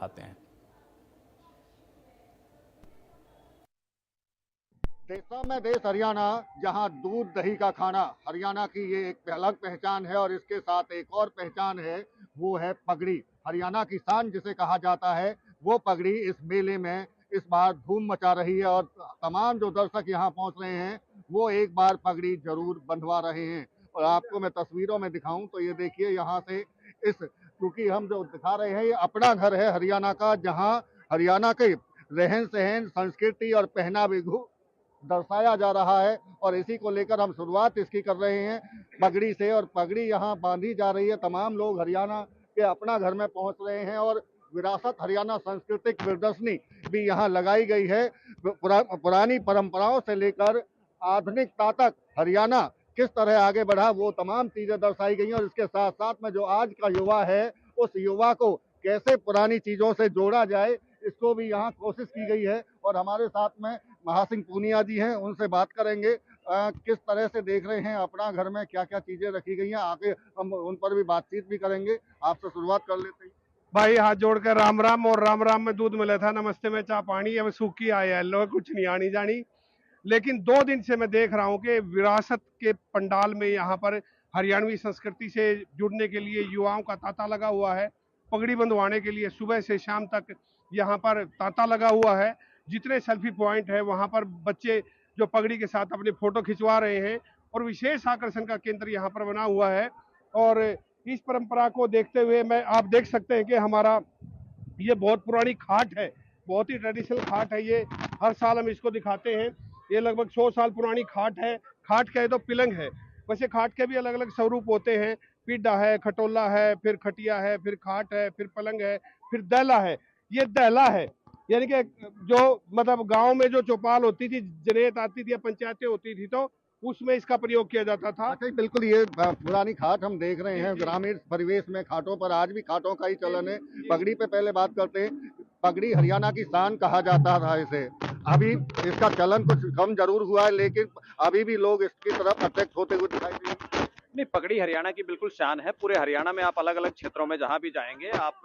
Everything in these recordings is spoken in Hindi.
आते हैं। देशों में देश हरियाणा, जहां दूध दही का खाना हरियाणा की ये एक अलग पहचान है और इसके साथ एक और पहचान है, वो है पगड़ी। हरियाणा की शान जिसे कहा जाता है, वो पगड़ी इस मेले में इस बार धूम मचा रही है और तमाम जो दर्शक यहाँ पहुंच रहे हैं वो एक बार पगड़ी जरूर बंधवा रहे हैं। और आपको मैं तस्वीरों में दिखाऊं तो ये देखिए यहाँ से इस, क्योंकि हम जो दिखा रहे हैं ये अपना घर है हरियाणा का, जहाँ हरियाणा के रहन सहन, संस्कृति और पहनावे दर्शाया जा रहा है। और इसी को लेकर हम शुरुआत इसकी कर रहे हैं पगड़ी से, और पगड़ी यहाँ बांधी जा रही है। तमाम लोग हरियाणा के अपना घर में पहुंच रहे हैं और विरासत हरियाणा सांस्कृतिक प्रदर्शनी भी यहाँ लगाई गई है। पुरानी परंपराओं से लेकर आधुनिकता तक हरियाणा किस तरह आगे बढ़ा, वो तमाम चीजें दर्शाई गई हैं। और इसके साथ साथ में जो आज का युवा है, उस युवा को कैसे पुरानी चीजों से जोड़ा जाए, इसको भी यहाँ कोशिश की गई है। और हमारे साथ में महासिंह पूनिया जी हैं, उनसे बात करेंगे किस तरह से देख रहे हैं अपना घर में क्या क्या चीजें रखी गई हैं। आगे हम उन पर भी बातचीत भी करेंगे। आपसे शुरुआत कर लेते हैं। भाई हाथ जोड़कर राम राम। और राम राम में दूध मिला था, नमस्ते में चाह पानी। अब सूखी आया लोग कुछ नहीं आनी जानी। लेकिन 2 दिन से मैं देख रहा हूँ कि विरासत के पंडाल में यहाँ पर हरियाणवी संस्कृति से जुड़ने के लिए युवाओं का तांता लगा हुआ है। पगड़ी बंधवाने के लिए सुबह से शाम तक यहाँ पर तांता लगा हुआ है। जितने सेल्फी पॉइंट है वहाँ पर बच्चे जो पगड़ी के साथ अपनी फोटो खिंचवा रहे हैं और विशेष आकर्षण का केंद्र यहाँ पर बना हुआ है। और इस परंपरा को देखते हुए मैं आप देख सकते हैं कि हमारा ये बहुत पुरानी खाट है, बहुत ही ट्रेडिशनल खाट है। ये हर साल हम इसको दिखाते हैं। ये लगभग 100 साल पुरानी खाट है। खाट कहे तो पिलंग है, वैसे खाट के भी अलग अलग स्वरूप होते हैं। पीढ़ा है, खटोला है, फिर खटिया है, फिर खाट है, फिर पलंग है, फिर दहला है। ये दहला है, यानी कि जो मतलब गांव में जो चौपाल होती थी, जनेत आती थी या पंचायतें होती थी, तो उसमें इसका प्रयोग किया जाता था। अच्छा, बिल्कुल ये पुरानी खाट हम देख रहे हैं। ग्रामीण परिवेश में खाटों पर आज भी खाटों का ही चलन है। पगड़ी पे पहले बात करते हैं। पगड़ी हरियाणा की शान कहा जाता था इसे। अभी इसका चलन कुछ कम जरूर हुआ है, लेकिन अभी भी लोग इसकी तरफ अट्रैक्ट होते हुए दिखाई दे रहे हैं। नहीं, पगड़ी हरियाणा की बिल्कुल शान है। पूरे हरियाणा में आप अलग अलग क्षेत्रों में जहां भी जाएंगे, आप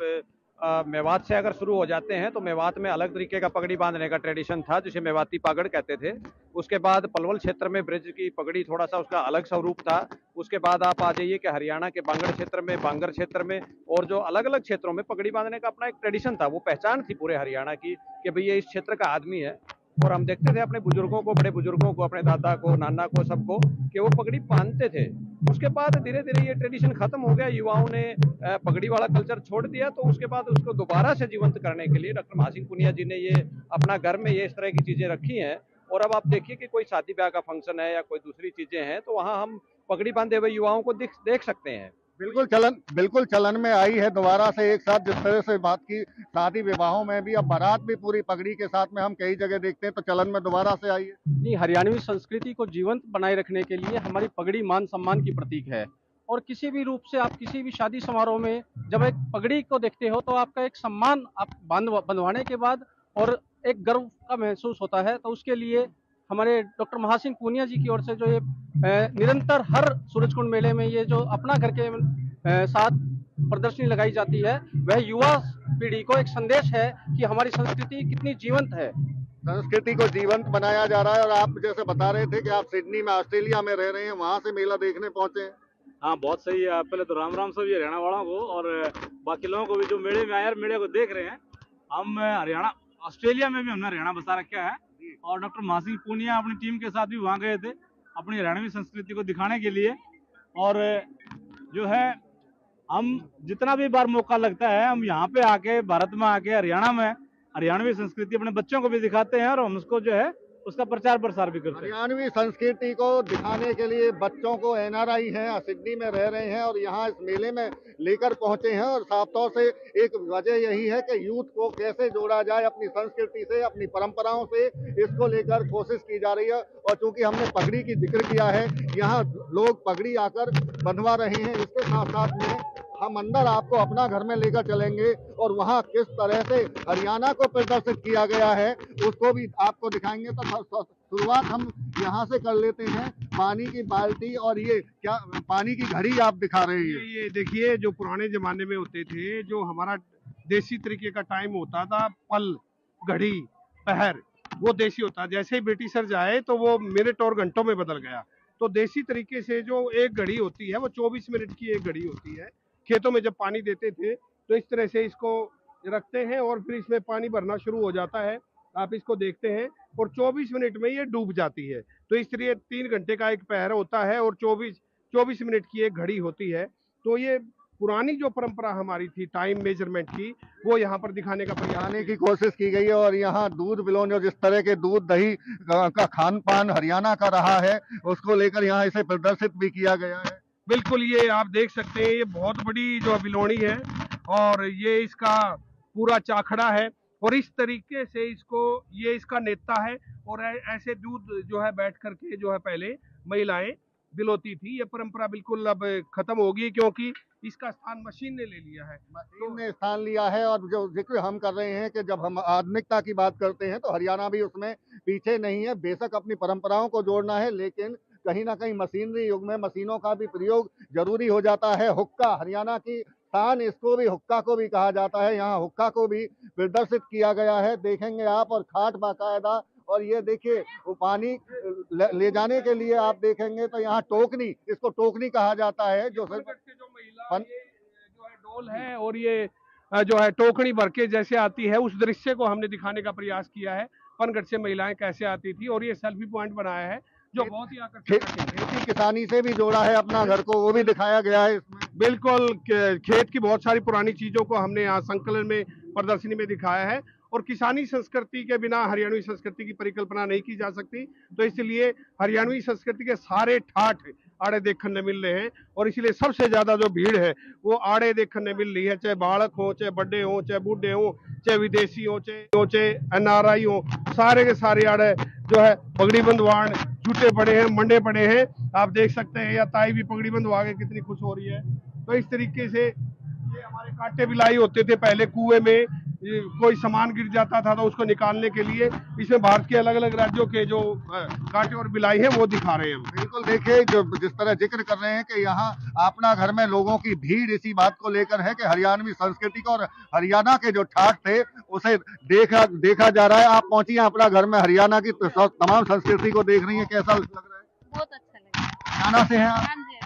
मेवात से अगर शुरू हो जाते हैं तो मेवात में अलग तरीके का पगड़ी बांधने का ट्रेडिशन था, जिसे मेवाती पागड़ कहते थे। उसके बाद पलवल क्षेत्र में ब्रिज की पगड़ी थोड़ा सा उसका अलग स्वरूप था। उसके बाद आप आ जाइए कि हरियाणा के बांगड़ क्षेत्र में, बांगर क्षेत्र में और जो अलग अलग क्षेत्रों में पगड़ी बांधने का अपना एक ट्रेडिशन था। वो पहचान थी पूरे हरियाणा की कि भाई ये इस क्षेत्र का आदमी है। और हम देखते थे अपने बुजुर्गों को, बड़े बुजुर्गों को, अपने दादा को, नाना को, सबको, कि वो पगड़ी बांधते थे। उसके बाद धीरे धीरे ये ट्रेडिशन खत्म हो गया, युवाओं ने पगड़ी वाला कल्चर छोड़ दिया। तो उसके बाद उसको दोबारा से जीवंत करने के लिए डॉक्टर महासिंह पुनिया जी ने ये अपना घर में ये इस तरह की चीजें रखी हैं। और अब आप देखिए कि कोई शादी ब्याह का फंक्शन है या कोई दूसरी चीजें हैं, तो वहाँ हम पगड़ी बांधे हुए युवाओं को देख सकते हैं। बिल्कुल चलन में आई है दोबारा से एक साथ। जिस तरह से बात की, शादी विवाहों में भी अब बारात भी पूरी पगड़ी के साथ में हम कई जगह देखते हैं, तो चलन में दोबारा से आई है। नहीं, हरियाणवी संस्कृति को जीवंत बनाए रखने के लिए हमारी पगड़ी मान सम्मान की प्रतीक है। और किसी भी रूप से आप किसी भी शादी समारोह में जब एक पगड़ी को देखते हो तो आपका एक सम्मान आप बंधवाने के बाद और एक गर्व का महसूस होता है। तो उसके लिए हमारे डॉक्टर महासिंह पूनिया जी की ओर से जो ये निरंतर हर सूरजकुंड मेले में ये जो अपना घर के साथ प्रदर्शनी लगाई जाती है, वह युवा पीढ़ी को एक संदेश है कि हमारी संस्कृति कितनी जीवंत है। संस्कृति को जीवंत बनाया जा रहा है। और आप जैसे बता रहे थे कि आप सिडनी में, ऑस्ट्रेलिया में रह रहे हैं, वहां से मेला देखने पहुंचे हैं। हाँ, बहुत सही है। पहले तो राम राम सभी हरियाणा वालों को और बाकी लोगों को भी जो मेले में आए और मेले को देख रहे हैं। हम हरियाणा, ऑस्ट्रेलिया में भी हमने हरियाणा बसा रखा है और डॉक्टर महासिंह पूनिया अपनी टीम के साथ भी वहाँ गए थे अपनी हरियाणवी संस्कृति को दिखाने के लिए। और जो है, हम जितना भी बार मौका लगता है, हम यहाँ पे आके, भारत में आके, हरियाणा में हरियाणवी संस्कृति अपने बच्चों को भी दिखाते हैं और हम उसको जो है उसका प्रचार प्रसार भी करते हैं। हरियाणवी संस्कृति को दिखाने के लिए बच्चों को एनआरआई हैं, सिडनी में रह रहे हैं और यहाँ इस मेले में लेकर पहुंचे हैं। और साफ तौर से एक वजह यही है कि यूथ को कैसे जोड़ा जाए अपनी संस्कृति से, अपनी परंपराओं से, इसको लेकर कोशिश की जा रही है। और चूंकि हमने पगड़ी की जिक्र किया है, यहाँ लोग पगड़ी आकर बंधवा रहे हैं। इसके साथ साथ में हम अंदर आपको अपना घर में लेकर चलेंगे और वहाँ किस तरह से हरियाणा को प्रदर्शित किया गया है उसको भी आपको दिखाएंगे। तो शुरुआत हम यहाँ से कर लेते हैं। पानी की बाल्टी और ये क्या पानी की घड़ी आप दिखा रहे हैं? ये देखिए, जो पुराने जमाने में होते थे, जो हमारा देसी तरीके का टाइम होता था, पल, घड़ी, पहर, वो देसी होता। जैसे ही ब्रिटिशर जाए तो वो मिनट और घंटों में बदल गया। तो देसी तरीके से जो एक घड़ी होती है वो 24 मिनट की एक घड़ी होती है। खेतों में जब पानी देते थे तो इस तरह से इसको रखते हैं और फिर इसमें पानी भरना शुरू हो जाता है। आप इसको देखते हैं और 24 मिनट में ये डूब जाती है। तो इसलिए 3 घंटे का एक पहर होता है और 24 मिनट की एक घड़ी होती है। तो ये पुरानी जो परंपरा हमारी थी टाइम मेजरमेंट की, वो यहाँ पर दिखाने का प्रयास आने की कोशिश की गई है। और यहाँ दूध बिलोने, जिस तरह के दूध दही का खान पान हरियाणा का रहा है, उसको लेकर यहाँ इसे प्रदर्शित भी किया गया है। बिल्कुल, ये आप देख सकते हैं, ये बहुत बड़ी जो बिलोनी है और ये इसका पूरा चाखड़ा है और इस तरीके से इसको, ये इसका नेता है और ऐसे दूध जो है बैठ करके जो है पहले महिलाएं बिलोती थी। ये परंपरा बिल्कुल अब खत्म होगी क्योंकि इसका स्थान मशीन ने ले लिया है। मशीन ने स्थान लिया है। और जो जिक्र हम कर रहे हैं कि जब हम आधुनिकता की बात करते हैं तो हरियाणा भी उसमें पीछे नहीं है। बेशक अपनी परंपराओं को जोड़ना है, लेकिन कहीं ना कहीं मशीनरी युग में मशीनों का भी प्रयोग जरूरी हो जाता है। हुक्का, हरियाणा की शान, इसको भी हुक्का को भी कहा जाता है। यहाँ हुक्का को भी प्रदर्शित किया गया है, देखेंगे आप। और खाट बाकायदा, और ये देखिए वो पानी ले जाने के लिए आप देखेंगे तो यहाँ टोकनी, इसको टोकनी कहा जाता है। जो जो महिला ये जो है डोल है और ये जो है टोकनी भर के जैसे आती है, उस दृश्य को हमने दिखाने का प्रयास किया है। पनगढ़ से महिलाएं कैसे आती थी और ये सेल्फी पॉइंट बनाया है जो बहुत ही आकर्षक है। खेती किसानी से भी जोड़ा है अपना घर को, वो भी दिखाया गया है इसमें। बिल्कुल, खेत की बहुत सारी पुरानी चीजों को हमने यहाँ संकलन में, प्रदर्शनी में दिखाया है। और किसानी संस्कृति के बिना हरियाणवी संस्कृति की परिकल्पना नहीं की जा सकती। तो इसलिए हरियाणवी संस्कृति के सारे ठाठ आड़े देखने मिल रहे हैं और इसलिए सबसे ज्यादा जो भीड़ है वो आड़े देखने मिल रही है। चाहे बालक हो, चाहे बड़े हो, चाहे बूढ़े हो, चाहे विदेशी हो, चाहे NRI हो, सारे के सारे आड़े जो है पगड़ी बंधवान जूटे पड़े हैं, मंडे पड़े हैं। आप देख सकते हैं या ताई भी पगड़ी बंधवा के कितनी खुश हो रही है। तो इस तरीके से ये हमारे कांटे बिलाई होते थे पहले कुएं में, कोई सामान गिर जाता था तो उसको निकालने के लिए। इसमें भारत के अलग अलग राज्यों के जो कांटे और बिलाई है वो दिखा रहे हैं हम। बिल्कुल, देखिए जो जिस तरह जिक्र कर रहे हैं कि यहाँ अपना घर में लोगों की भीड़ इसी बात को लेकर है कि हरियाणवी संस्कृति को और हरियाणा के जो ठाठ थे उसे देखा जा रहा है। आप पहुंची हैं अपना घर में, हरियाणा की तमाम संस्कृति को देख रही है, कैसा लग रहा है? बहुत अच्छा लगा। हरियाणा से हैं आप? हाँ जी,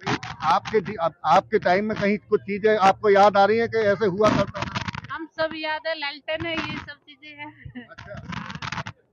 हरियाणा। आपके टाइम में कहीं कुछ चीजें आपको याद आ रही है कि ऐसे हुआ करता था? हम सब याद है, लालटेन है, ये सब चीजें हैं। अच्छा,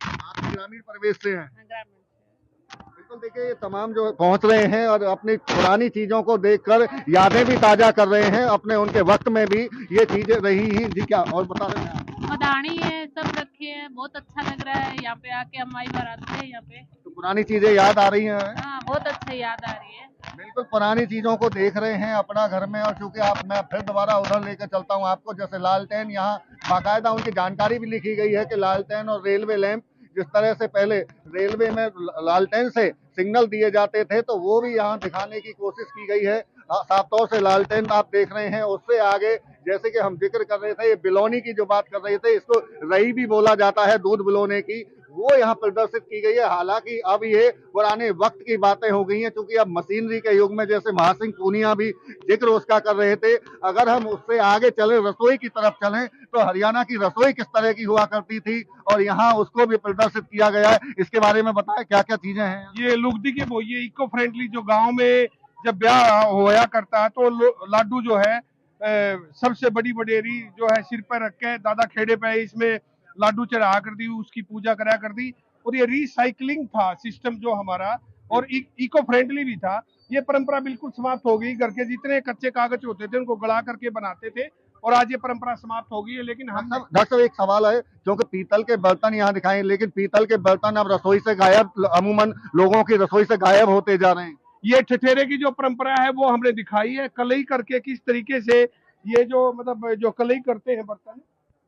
आप ग्रामीण परिवेश से हैं? ग्रामीण से। बिल्कुल, देखिए ये तमाम जो पहुंच रहे हैं और अपनी पुरानी चीजों को देखकर यादें भी ताजा कर रहे हैं। अपने उनके वक्त में भी ये चीजें रही ही। जी क्या और बता रहे हैं आप? मदानी है, सब रखे हैं, बहुत अच्छा लग रहा है। यहाँ पे आके हम आई बार आते हैं यहाँ पे। तो पुरानी चीजें याद आ रही हैं? हाँ, बहुत अच्छे याद आ रही है। बिल्कुल, पुरानी चीजों को देख रहे हैं अपना घर में। और चूंकि मैं फिर दोबारा उधर लेकर चलता हूं आपको, जैसे लालटेन, यहाँ बाकायदा उनकी जानकारी भी लिखी गई है कि लालटेन और रेलवे लैंप, जिस तरह से पहले रेलवे में लालटेन से सिग्नल दिए जाते थे, तो वो भी यहाँ दिखाने की कोशिश की गई है। साफ तौर से लालटेन आप देख रहे हैं। उससे आगे जैसे कि हम जिक्र कर रहे थे, ये बिलोनी की जो बात कर रहे थे, इसको रही भी बोला जाता है, दूध बिलोने की, वो यहाँ प्रदर्शित की गई है। हालांकि अब ये पुराने वक्त की बातें हो गई हैं, क्योंकि अब मशीनरी के युग में, जैसे महासिंह पूनिया भी जिक्र उसका कर रहे थे, अगर हम उससे आगे चले, रसोई की तरफ चलें, तो हरियाणा की रसोई किस तरह की हुआ करती थी और यहाँ उसको भी प्रदर्शित किया गया है। इसके बारे में बताएं क्या क्या चीजें हैं। ये लुगदी के वो, ये इको फ्रेंडली, जो गाँव में जब ब्याह होया करता है तो लाडू जो है सबसे बड़ी बडेरी जो है सिर पर रख के दादा खेड़े पे इसमें लाडू चढ़ा कर दी, उसकी पूजा करा कर दी। और ये रिसाइकलिंग था सिस्टम जो हमारा, और इको फ्रेंडली भी था। ये परंपरा बिल्कुल समाप्त हो गई। घर के जितने कच्चे कागज होते थे उनको गला करके बनाते थे और आज ये परंपरा समाप्त हो गई है। लेकिन हम डॉक्टर साहब, एक सवाल है, क्योंकि पीतल के बर्तन यहाँ दिखाए, लेकिन पीतल के बर्तन अब रसोई से गायब, अमूमन लोगों की रसोई से गायब होते जा रहे हैं। ये ठठेरे की जो परंपरा है वो हमने दिखाई है, कलई करके किस तरीके से ये जो मतलब जो कलई करते हैं बर्तन,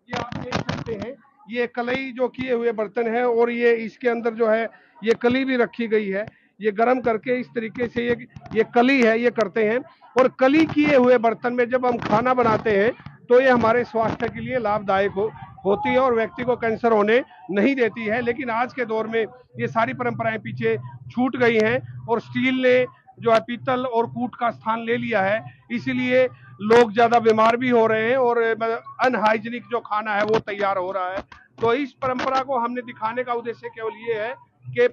ये आप देख सकते हैं। ये कलई जो किए हुए बर्तन है और ये इसके अंदर जो है ये कली भी रखी गई है। ये गर्म करके इस तरीके से ये कली है, ये करते हैं। और कली किए हुए बर्तन में जब हम खाना बनाते हैं तो ये हमारे स्वास्थ्य के लिए लाभदायक होती है और व्यक्ति को कैंसर होने नहीं देती है। लेकिन आज के दौर में ये सारी परंपराएं पीछे छूट गई हैं और स्टील ने जो है पीतल और कूट का स्थान ले लिया है, इसीलिए लोग ज्यादा बीमार भी हो रहे हैं और अनहाइजीनिक जो खाना है वो तैयार हो रहा है। तो इस परंपरा को हमने दिखाने का उद्देश्य केवल ये है कि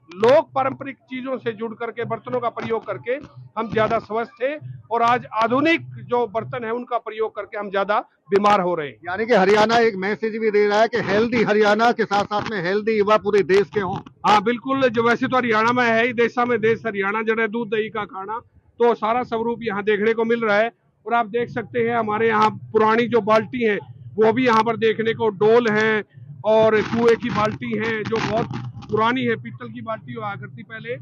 लोग पारंपरिक चीजों से जुड़ करके, बर्तनों का प्रयोग करके हम ज्यादा स्वस्थ थे, और आज आधुनिक जो बर्तन है उनका प्रयोग करके हम ज्यादा बीमार हो रहे हैं। यानी कि हरियाणा एक मैसेज भी दे रहा है कि हेल्दी हरियाणा के साथ साथ में हेल्दी युवा पूरे देश के हों। हाँ बिल्कुल, जो वैसे तो हरियाणा में है ही, देशा में देश हरियाणा जो है दूध दही का खाना, तो सारा स्वरूप यहाँ देखने को मिल रहा है। और आप देख सकते हैं हमारे यहाँ पुरानी जो बाल्टी है वो भी यहाँ पर देखने को, डोल है और कुएं की बाल्टी है जो बहुत पुरानी है, पीतल की बाल्टी हुआ करती पहले,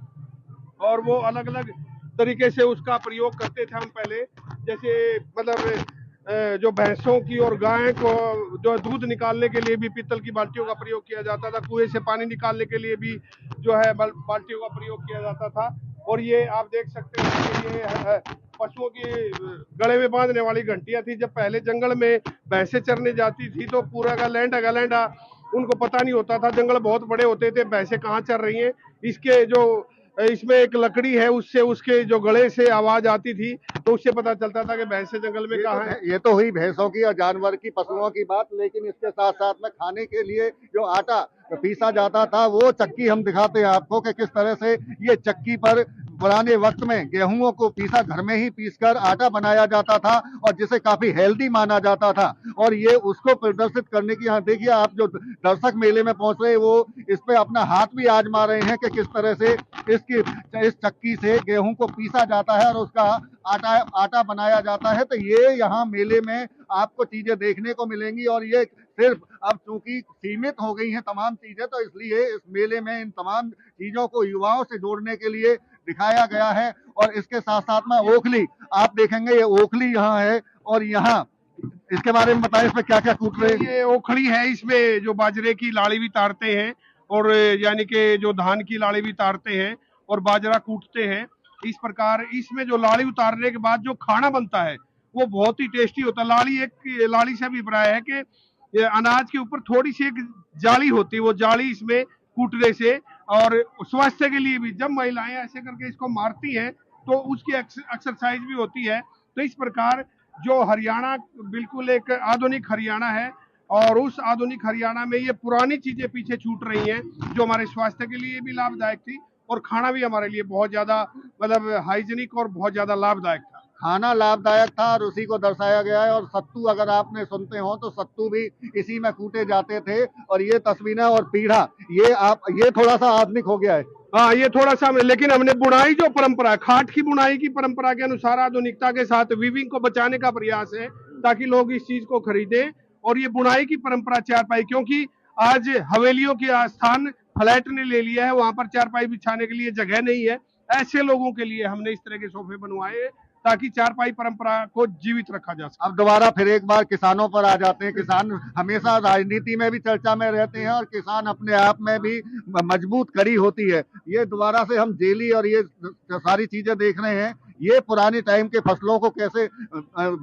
और वो अलग अलग तरीके से उसका प्रयोग करते थे हम पहले। जैसे मतलब जो भैंसों की और गाय को जो दूध निकालने के लिए भी पीतल की बाल्टियों का प्रयोग किया जाता था, कुएं से पानी निकालने के लिए भी जो है बाल्टियों का प्रयोग किया जाता था। और ये आप देख सकते हैं कि ये पशुओं की गले में बांधने वाली घंटियां थी। जब पहले जंगल में भैंसें चरने जाती थी तो पूरा गलेंडा उनको पता नहीं होता था, जंगल बहुत बड़े होते थे, भैंसें कहाँ चर रही हैं। इसके जो इसमें एक लकड़ी है, उससे उसके जो गले से आवाज आती थी तो उससे पता चलता था कि भैंसें जंगल में कहाँ है। ये तो हुई भैंसों की और जानवर की, पशुओं की बात, लेकिन इसके साथ साथ में खाने के लिए जो आटा पीसा जाता था वो चक्की हम दिखाते हैं आपको कि किस तरह से ये चक्की पर पुराने वक्त में गेहूं को पीसा, घर में ही पीसकर आटा बनाया जाता था और जिसे काफी हेल्दी माना जाता था। और ये उसको प्रदर्शित करने की, यहाँ देखिए आप जो दर्शक मेले में पहुंच रहे हैं वो इस पे अपना हाथ भी आजमा रहे हैं कि किस तरह से इस चक्की से गेहूं को पीसा जाता है और उसका आटा बनाया जाता है। तो ये यहाँ मेले में आपको चीजें देखने को मिलेंगी और ये सिर्फ अब चूंकि सीमित हो गई हैं तमाम चीजें, तो इसलिए इस मेले में इन तमाम चीजों को युवाओं से जोड़ने के लिए दिखाया गया है। और इसके साथ साथ में ओखली आप देखेंगे, ये ओखली यहाँ है और यहाँ इसके बारे में बताएं, इसमें क्या क्या कूट रहे हैं। ये ओखली है, इसमें जो बाजरे की लाड़ी भी तारते हैं और यानी कि जो धान की लाड़ी भी तारते हैं और बाजरा कूटते हैं। इस प्रकार इसमें जो लाड़ी उतारने के बाद जो खाना बनता है वो बहुत ही टेस्टी होता है। लाड़ी से अभिप्राय है कि ये अनाज के ऊपर थोड़ी सी एक जाली होती है, वो जाली इसमें कूटने से और स्वास्थ्य के लिए भी, जब महिलाएं ऐसे करके इसको मारती हैं तो उसकी एक्सरसाइज भी होती है। तो इस प्रकार जो हरियाणा बिल्कुल एक आधुनिक हरियाणा है और उस आधुनिक हरियाणा में ये पुरानी चीजें पीछे छूट रही हैं जो हमारे स्वास्थ्य के लिए भी लाभदायक थी और खाना भी हमारे लिए बहुत ज्यादा मतलब हाइजीनिक और बहुत ज्यादा लाभदायक था। खाना लाभदायक था और उसी को दर्शाया गया है। और सत्तू अगर आपने सुनते हो तो सत्तू भी इसी में कूटे जाते थे। और ये तस्वीरें और पीढ़ा ये थोड़ा सा आधुनिक हो गया है। हाँ ये थोड़ा सा, लेकिन हमने बुनाई जो परंपरा, खाट की बुनाई की परंपरा के अनुसार आधुनिकता के साथ वीविंग को बचाने का प्रयास है ताकि लोग इस चीज को खरीदें। और ये बुनाई की परंपरा चारपाई, क्योंकि आज हवेलियों के स्थान फ्लैट ने ले लिया है, वहां पर चारपाई बिछाने के लिए जगह नहीं है। ऐसे लोगों के लिए हमने इस तरह के सोफे बनवाए ताकि चारपाई परंपरा को जीवित रखा जा सके। अब दोबारा फिर एक बार किसानों पर आ जाते हैं। किसान हमेशा राजनीति में भी चर्चा में रहते हैं और किसान अपने आप में भी मजबूत कड़ी होती है। ये दोबारा से हम जेली और ये सारी चीजें देख रहे हैं। ये पुराने टाइम के फसलों को कैसे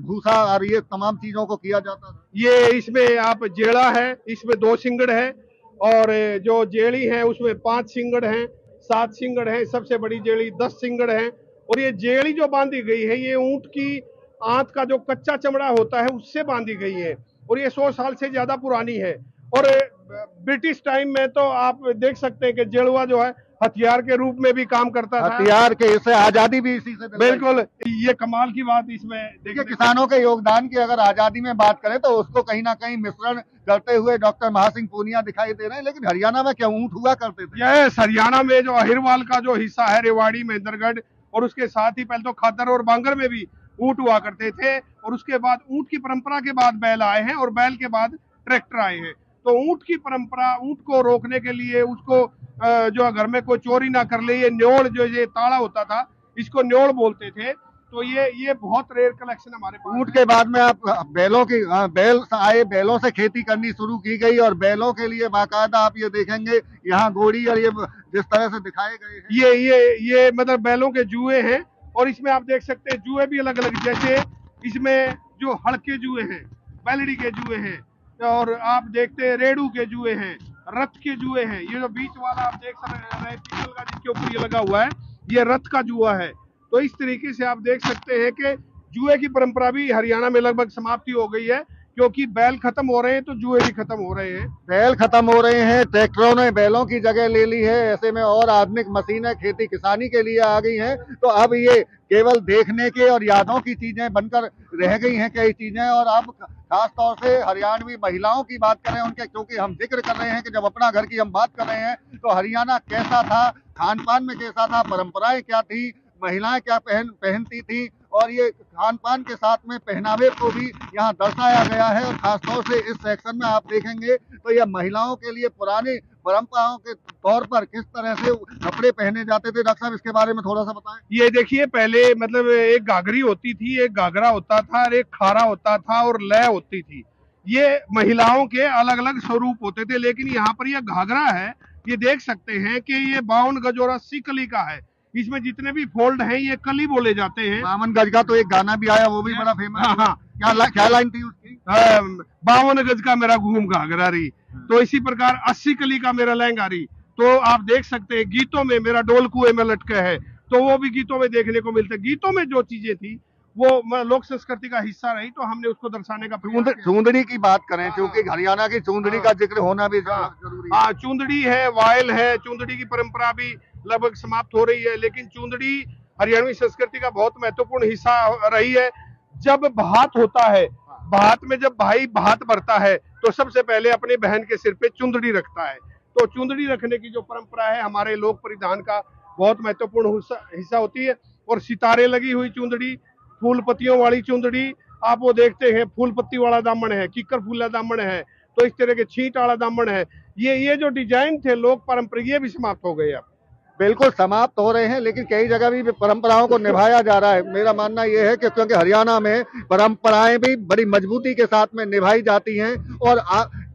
भूसा और ये तमाम चीजों को किया जाता था। ये इसमें आप जेड़ा है, इसमें 2 सिंगड़ है और जो जेड़ी है उसमें 5 सिंगड़ हैं, 7 सिंगड़ हैं, सबसे बड़ी जेड़ी 10 सिंगड़ है। और ये जेड़ी जो बांधी गई है ये ऊंट की आंत का जो कच्चा चमड़ा होता है उससे बांधी गई है और ये 100 साल से ज्यादा पुरानी है। और ब्रिटिश टाइम में तो आप देख सकते हैं कि जेड़ुआ जो है हथियार के रूप में भी काम करता था। हथियार के इससे आजादी भी इसी से बिल्कुल, ये कमाल की बात इसमें देखिए। किसानों के योगदान की अगर आजादी में बात करें तो उसको कहीं ना कहीं मिश्रण करते हुए डॉक्टर महासिंह पूनिया दिखाई दे रहे हैं। लेकिन हरियाणा में क्या ऊंट हुआ करते थे? यस, हरियाणा में जो अहिरवाल का जो हिस्सा है, रेवाड़ी, महेंद्रगढ़ और उसके साथ ही पहले तो खादर और बांगर में भी ऊंट हुआ करते थे। और उसके बाद ऊंट की परंपरा के बाद बैल आए हैं और बैल के बाद ट्रैक्टर आए हैं। तो ऊंट की परंपरा, ऊंट को रोकने के लिए, उसको जो घर में कोई चोरी ना कर ले, ये न्योड़ जो ये ताला होता था इसको न्योड़ बोलते थे। तो ये बहुत रेयर कलेक्शन हमारे पास। ऊंट के बाद में आप बैल आए, बैलों से खेती करनी शुरू की गई और बैलों के लिए बाकायदा आप ये देखेंगे यहाँ घोड़ी और ये जिस तरह से दिखाए गए हैं ये मतलब बैलों के जुए हैं। और इसमें आप देख सकते हैं जुए भी अलग अलग, जैसे इसमें जो हड़के जुए हैं, बैलड़ी के जुए हैं और आप देखते हैं रेड़ू के जुए हैं, रथ के जुए हैं। ये जो बीच वाला आप देख सकते हैं पीतल का जिसके ऊपर ये लगा हुआ है, ये रथ का जुआ है। तो इस तरीके से आप देख सकते हैं कि जुए की परंपरा भी हरियाणा में लगभग समाप्ति हो गई है, क्योंकि बैल खत्म हो रहे हैं तो जुए भी खत्म हो रहे हैं। बैल खत्म हो रहे हैं, ट्रैक्टरों ने बैलों की जगह ले ली है, ऐसे में और आधुनिक मशीनें खेती किसानी के लिए आ गई हैं, तो अब ये केवल देखने के और यादों की चीजें बनकर रह गई हैं कई चीजें। और अब खास तौर से हरियाणवी महिलाओं की बात करें उनके, क्योंकि हम जिक्र कर रहे हैं कि जब अपना घर की हम बात कर रहे हैं तो हरियाणा कैसा था, खान पान में कैसा था, परंपराएं क्या थी, महिलाएं क्या पहनती थी, और ये खान पान के साथ में पहनावे को भी यहाँ दर्शाया गया है। और खासतौर से इस सेक्शन में आप देखेंगे तो यह महिलाओं के लिए पुरानी परंपराओं के तौर पर किस तरह से कपड़े पहने जाते थे। डॉक्टर साहब इसके बारे में थोड़ा सा बताएं। ये देखिए, पहले मतलब एक घाघरी होती थी, एक घाघरा होता था और एक खारा होता था और लय होती थी। ये महिलाओं के अलग अलग स्वरूप होते थे, लेकिन यहाँ पर यह घाघरा है, ये देख सकते हैं कि ये 52 गज और 80 कली का है। इसमें जितने भी फोल्ड हैं ये कली बोले जाते हैं। 52 गज का तो एक गाना भी आया, वो भी बड़ा फेमस। हाँ, क्या लाइन थी उसकी? 52 गज का मेरा घूम घाघरा री, तो इसी प्रकार 80 कली का मेरा लहंगा री। तो आप देख सकते हैं गीतों में मेरा डोल कुएं में लटके है, तो वो भी गीतों में देखने को मिलते। गीतों में जो चीजें थी वो लोक संस्कृति का हिस्सा रही, तो हमने उसको दर्शाने का प्रयास किया। चूंदड़ी की बात करें, क्योंकि हरियाणा की चूंदड़ी का जिक्र होना भी जरूरी है। हाँ, चूंदड़ी है, वायल है, चूंदड़ी की परंपरा भी लगभग समाप्त हो रही है, लेकिन चूंदड़ी हरियाणवी संस्कृति का बहुत महत्वपूर्ण हिस्सा रही है। जब भात होता है, भात में जब भाई भात भरता है तो सबसे पहले अपने बहन के सिर पे चुंदड़ी रखता है। तो चुंदड़ी रखने की जो परंपरा है हमारे लोक परिधान का बहुत महत्वपूर्ण हिस्सा होती है। और सितारे लगी हुई चुंदड़ी, फूल पत्तियों वाली चुंदड़ी, आप वो देखते हैं फूल पत्ती वाला दामन है, किकर फूला दामन है, तो इस तरह के छींट वाला दामन है। ये जो डिजाइन थे लोक परंपरा, ये भी समाप्त हो गए अब। बिल्कुल समाप्त हो रहे हैं, लेकिन कई जगह भी परंपराओं को निभाया जा रहा है। मेरा मानना यह है कि क्योंकि हरियाणा में परंपराएं भी बड़ी मजबूती के साथ में निभाई जाती हैं, और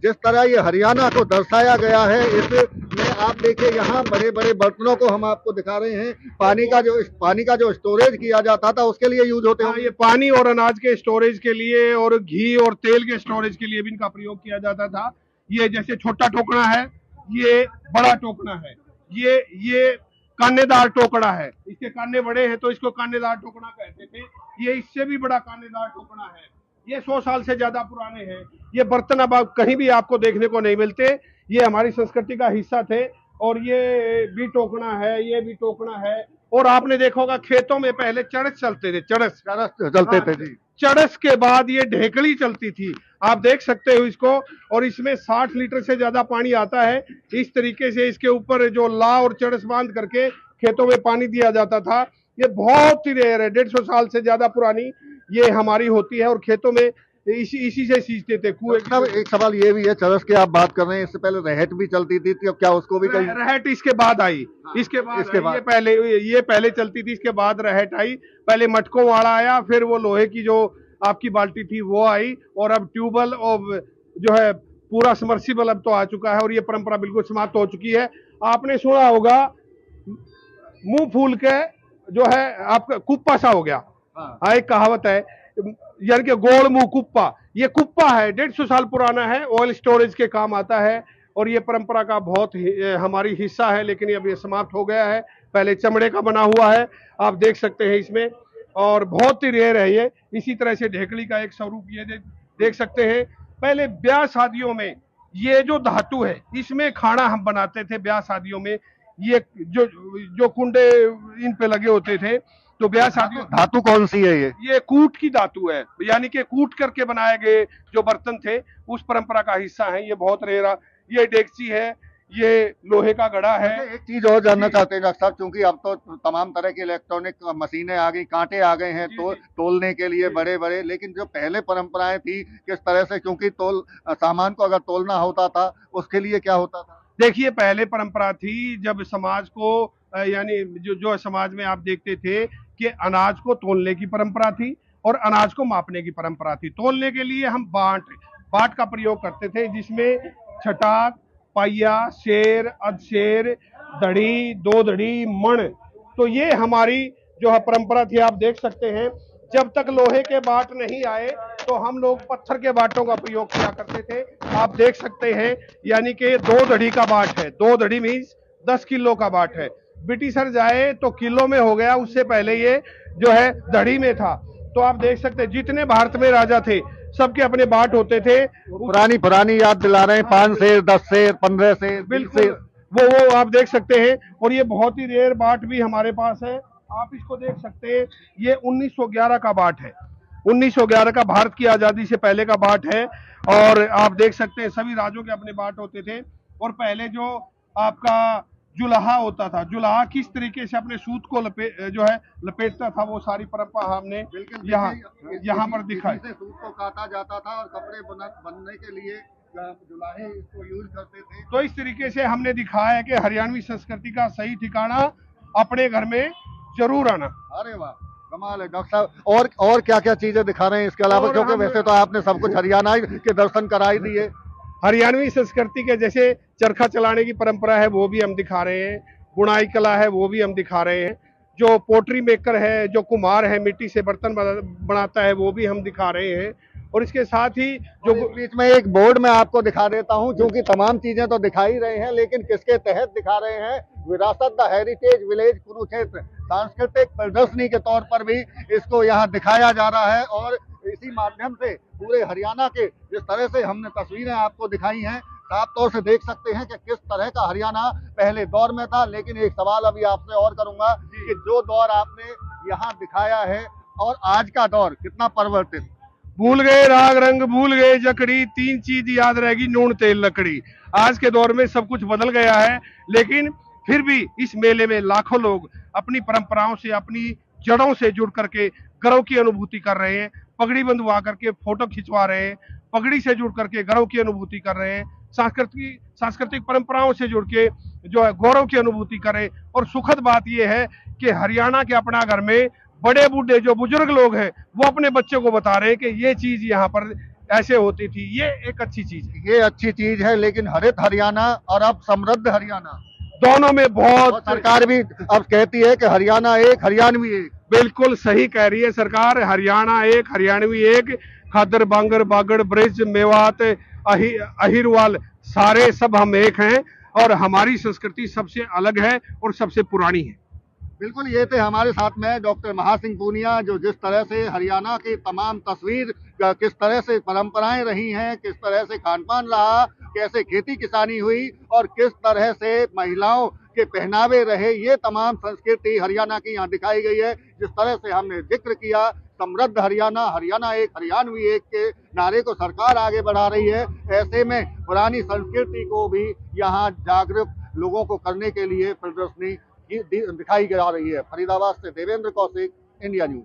जिस तरह ये हरियाणा को दर्शाया गया है, इसमें आप देखिए यहाँ बड़े बड़े बर्तनों को हम आपको दिखा रहे हैं। पानी का जो स्टोरेज किया जाता था उसके लिए यूज होते हैं। ये पानी और अनाज के स्टोरेज के लिए और घी और तेल के स्टोरेज के लिए भी इनका प्रयोग किया जाता था। ये जैसे छोटा टोकना है, ये बड़ा टोकना है, ये कानेदार टोकड़ा है, इसके काने बड़े हैं तो इसको कानेदार टोकड़ा कहते थे। ये इससे भी बड़ा कानेदार टोकड़ा है, ये 100 साल से ज्यादा पुराने हैं। ये बर्तन अब कहीं भी आपको देखने को नहीं मिलते, ये हमारी संस्कृति का हिस्सा थे। और ये भी टोकना है, ये भी टोकना है। और आपने देखा होगा खेतों में पहले चरस चलते थे, चरस चलते थे जी। चरस के बाद ये ढेकड़ी चलती थी, आप देख सकते हो इसको। और इसमें 60 लीटर से ज्यादा पानी आता है। इस तरीके से इसके ऊपर जो ला और चरस बांध करके खेतों में पानी दिया जाता था। ये बहुत ही रेयर है, 150 साल से ज्यादा पुरानी ये हमारी होती है। और खेतों में इसी से सींचते थे कुएं। एक सवाल ये भी है, चरस की आप बात कर रहे हैं, इससे पहले रहट भी चलती थी, तो क्या उसको भी कहीं? रहट इसके बाद आई, इसके बाद ये पहले चलती थी, इसके बाद रहट आई। पहले मटकों वाला आया, फिर वो लोहे की जो आपकी बाल्टी थी वो आई, और अब ट्यूबवेल और जो है पूरा समर्सिबल अब तो आ चुका है। और ये परंपरा बिल्कुल समाप्त हो चुकी है। आपने सुना होगा मुंह फूल के जो है आपका कुप्पा सा हो गया। हाँ, एक कहावत है, यानी कि गोल मुंह कुप्पा। ये कुप्पा है, 150 साल पुराना है, ऑयल स्टोरेज के काम आता है। और ये परंपरा का बहुत हमारी हिस्सा है, लेकिन अब ये समाप्त हो गया है। पहले चमड़े का बना हुआ है, आप देख सकते हैं इसमें, और बहुत ही रेयर है ये। इसी तरह से ढेकड़ी का एक स्वरूप ये देख सकते हैं। पहले ब्याह शादियों में ये जो धातु है, इसमें खाना हम बनाते थे ब्याह शादियों में। ये जो कुंडे इन पे लगे होते थे, तो ब्याह शादियों। धातु कौन सी है ये कूट की धातु है, यानी कि कूट करके बनाए गए जो बर्तन थे उस परंपरा का हिस्सा है। ये बहुत रेयर। ये डेगची है, ये लोहे का घड़ा है। एक चीज और जानना चाहते हैं डॉक्टर साहब, क्योंकि अब तो तमाम तरह की इलेक्ट्रॉनिक मशीनें आ गई, कांटे आ गए हैं तो तोलने के लिए बड़े बड़े, लेकिन जो पहले परंपराएं थी किस तरह से, क्योंकि सामान को अगर तोलना होता था उसके लिए क्या होता था? देखिए, पहले परंपरा थी जब समाज को यानी जो समाज में आप देखते थे कि अनाज को तोलने की परंपरा थी और अनाज को मापने की परंपरा थी। तोलने के लिए हम बाट का प्रयोग करते थे, जिसमें छटाक, पाइया, शेर, अधशेर, दड़ी, 2 दड़ी, मण, तो ये हमारी जो है परंपरा थी। आप देख सकते हैं जब तक लोहे के बाट नहीं आए तो हम लोग पत्थर के बाटों का प्रयोग किया करते थे। आप देख सकते हैं, यानी कि 2 दड़ी का बाट है, 2 दड़ी मीन्स 10 किलो का बाट है। ब्रिटिशर जाए तो किलो में हो गया, उससे पहले ये जो है धड़ी में था। तो आप देख सकते हैं जितने भारत में राजा थे सबके अपने बाट होते थे। पुरानी पुरानी याद दिला रहे हैं, 5 शेर, 10 शेर, 15 शेर, 20 बिल्कुल शेर। वो आप देख सकते हैं। और ये बहुत ही रेयर बाट भी हमारे पास है, आप इसको देख सकते हैं। ये 1911 का बाट है, 1911 का, भारत की आजादी से पहले का बाट है। और आप देख सकते हैं सभी राजों के अपने बाट होते थे। और पहले जो आपका जुलाहा होता था, जुलाहा किस तरीके से अपने सूत को लपेटता था, वो सारी परंपरा हमने यहाँ पर दिखाई। सूत को काटा जाता था और कपड़े बनने के लिए जुलाहे इसको यूज करते थे। तो इस तरीके से हमने दिखाया है कि हरियाणवी संस्कृति का सही ठिकाना अपने घर में जरूर आना। अरे वाह, कमाल है डॉक्टर साहब। और क्या क्या चीजें दिखा रहे हैं इसके अलावा, क्योंकि वैसे तो आपने सब कुछ हरियाणा के दर्शन कराई दिए। हरियाणवी संस्कृति के जैसे चरखा चलाने की परंपरा है वो भी हम दिखा रहे हैं, बुनाई कला है वो भी हम दिखा रहे हैं, जो पोट्री मेकर है, जो कुम्हार है, मिट्टी से बर्तन बनाता है वो भी हम दिखा रहे हैं। और इसके साथ ही जो बीच में एक बोर्ड में आपको दिखा देता हूं, क्योंकि तमाम चीजें तो दिखा ही रहे हैं, लेकिन किसके तहत दिखा रहे हैं, विरासत द हेरिटेज विलेज कुरुक्षेत्र सांस्कृतिक प्रदर्शनी के तौर पर भी इसको यहाँ दिखाया जा रहा है। और इसी माध्यम से पूरे हरियाणा के जिस तरह से हमने तस्वीरें आपको दिखाई हैं, साफ तौर से देख सकते हैं कि किस तरह का हरियाणा पहले दौर में था। लेकिन एक सवाल अभी आपसे और करूंगा कि जो दौर आपने यहाँ दिखाया है और आज का दौर कितना परिवर्तित। भूल गए राग रंग, भूल गए जकड़ी, 3 चीज याद रहेगी, नून तेल लकड़ी। आज के दौर में सब कुछ बदल गया है, लेकिन फिर भी इस मेले में लाखों लोग अपनी परंपराओं से, अपनी जड़ों से जुड़ करके गर्व की अनुभूति कर रहे हैं। पगड़ी बंधवा करके फोटो खिंचवा रहे हैं, पगड़ी से जुड़ करके गर्व की अनुभूति कर रहे हैं, सांस्कृतिक परंपराओं से जुड़ के जो है गौरव की अनुभूति करें। और सुखद बात यह है कि हरियाणा के अपना घर में बड़े बूढ़े जो बुजुर्ग लोग हैं वो अपने बच्चों को बता रहे हैं कि ये चीज यहाँ पर ऐसे होती थी। ये एक अच्छी चीज है, ये अच्छी चीज है। लेकिन हरित हरियाणा और अब समृद्ध हरियाणा दोनों में बहुत सरकार भी अब कहती है कि हरियाणा एक, हरियाणवी एक। बिल्कुल सही कह रही है सरकार, हरियाणा एक, हरियाणवी एक। खादर, बांगर, बागड़, ब्रिज, मेवात, अहिरवाल, सारे सब हम एक हैं। और हमारी संस्कृति सबसे अलग है और सबसे पुरानी है। बिल्कुल, ये थे हमारे साथ में डॉक्टर महासिंह पूनिया, जो जिस तरह से हरियाणा की तमाम तस्वीर, किस तरह से परंपराएं रही हैं, किस तरह से खान पान रहा, कैसे खेती किसानी हुई और किस तरह से महिलाओं के पहनावे रहे, ये तमाम संस्कृति हरियाणा की यहाँ दिखाई गई है। जिस तरह से हमने जिक्र किया समृद्ध हरियाणा, हरियाणा एक, हरियाणवी एक के नारे को सरकार आगे बढ़ा रही है। ऐसे में पुरानी संस्कृति को भी यहाँ जागरूक लोगों को करने के लिए प्रदर्शनी दिखाई जा रही है। फरीदाबाद से देवेंद्र कौशिक, इंडिया न्यूज।